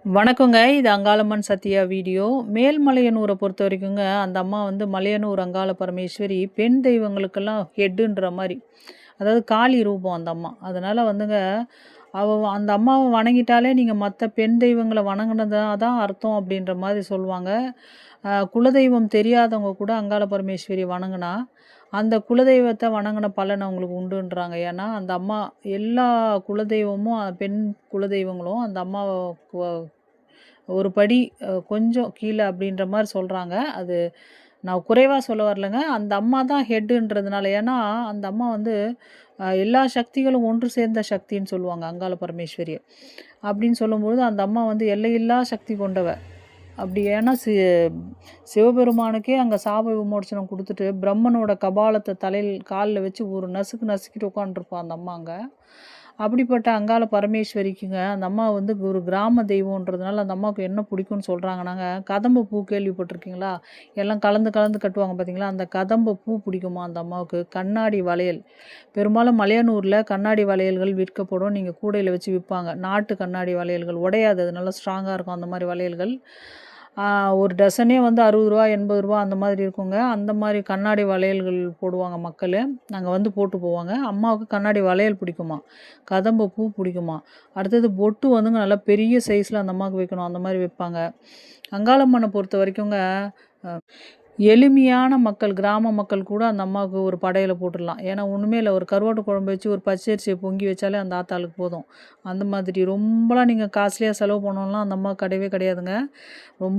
வணக்கங்க. இது அங்காளம்மன் சத்யா வீடியோ. மேல்மலையனூர பொறுத்தவரைக்குங்க, அந்த அம்மா வந்து மலையனூர் அங்காள பரமேஸ்வரி பெண் தெய்வங்களுக்கெல்லாம் ஹெட்டுன்ற மாரி. அதாவது காளி ரூபம் அந்த அம்மா. அதனால வந்துங்க, அந்த அம்மாவ வணங்கிட்டாலே நீங்க மத்த பெண் தெய்வங்கள வணங்குனதா தான் அர்த்தம் அப்படின்ற மாரி சொல்லுவாங்க. குலதெய்வம் தெரியாதவங்க கூட அங்காள பரமேஸ்வரிய வணங்குனா, அந்த குலதெய்வத்த வணங்குன பலன் அவங்களுக்கு உண்டுன்றாங்க. ஏன்னா, அந்த அம்மா எல்லா குலதெய்வமும் பெண் குலதெய்வங்களும் அந்த அம்மாவ ஒரு படி கொஞ்சம் கீழ அப்படின்ற மாரி சொல்றாங்க. அது நான் குறைவா சொல்ல வரலங்க. அந்த அம்மா தான் ஹெட்டுன்றதுனால. ஏன்னா, அந்த அம்மா வந்து எல்லா சக்திகளும் ஒன்று சேர்ந்த சக்தின்னு சொல்லுவாங்க, அங்காள பரமேஸ்வரிய. அப்படின்னு சொல்லும்பொழுது, அந்த அம்மா வந்து எல்லையில்லா சக்தி கொண்டவ. அப்படி ஏன்னா சிவபெருமானுக்கே அங்க சாப விமோசனம் குடுத்துட்டு, பிரம்மனோட கபாலத்த தலையில் கால்ல வச்சு ஒரு நசுக்கு நசுக்கிட்டு உட்காந்துருப்பா அந்த அம்மா அங்க. அப்படிப்பட்ட அங்காள பரமேஸ்வரிக்குங்க, அந்த அம்மா வந்து ஒரு கிராம தெய்வம்ன்றதுனால அந்த அம்மாவுக்கு என்ன பிடிக்கும்னு சொல்றாங்கன்னாங்க, கதம்ப பூ கேள்விப்பட்டுருக்கீங்களா? எல்லாம் கலந்து கலந்து கட்டுவாங்க பார்த்தீங்களா? அந்த கதம்ப பூ பிடிக்குமா அந்த அம்மாவுக்கு. கண்ணாடி வளையல். பெரும்பாலும் மலையனூர்ல கண்ணாடி வளையல்கள் விற்கப்படும். நீங்க கூடையில வச்சு விப்பாங்க. நாட்டு கண்ணாடி வளையல்கள் உடையாது. அது நல்லா ஸ்ட்ராங்கா இருக்கும் அந்த மாரி வளையல்கள். ஒரு டசனே வந்து ரூ. 60 ரூ. 80 அந்த மாதிரி இருக்குங்க. அந்த மாரி கண்ணாடி வளையல்கள் போடுவாங்க மக்களு. அங்க வந்து போட்டு போவாங்க. அம்மாவுக்கு கண்ணாடி வளையல் பிடிக்குமாம். கதம்ப பூ பிடிக்குமாம். அடுத்தது பொட்டு வந்துங்க நல்லா பெரிய சைஸ்ல அந்த அம்மாவுக்கு வைக்கணும். அந்த மாரி வைப்பாங்க. அங்காளம்மன பொறுத்தவரைக்குங்க, அ எளிமையான மக்கள், கிராம மக்கள் கூட அந்த அம்மாவுக்கு ஒரு படையல போட்டுறலாம். ஏன்னா ஒண்ணுமே இல்ல. ஒரு கருவாட்டு குழம்பு வச்சு, ஒரு பச்சரிசிய பொங்கி வச்சாலே அந்த ஆத்தாளுக்கு போதும். அந்த மாதிரி ரொம்பலாம் நீங்க காஸ்ட்லியா செலவு பண்ணணும்லாம் அந்த அம்மாவுக்கு கிடையவே கிடையாதுங்க. ரொம்ப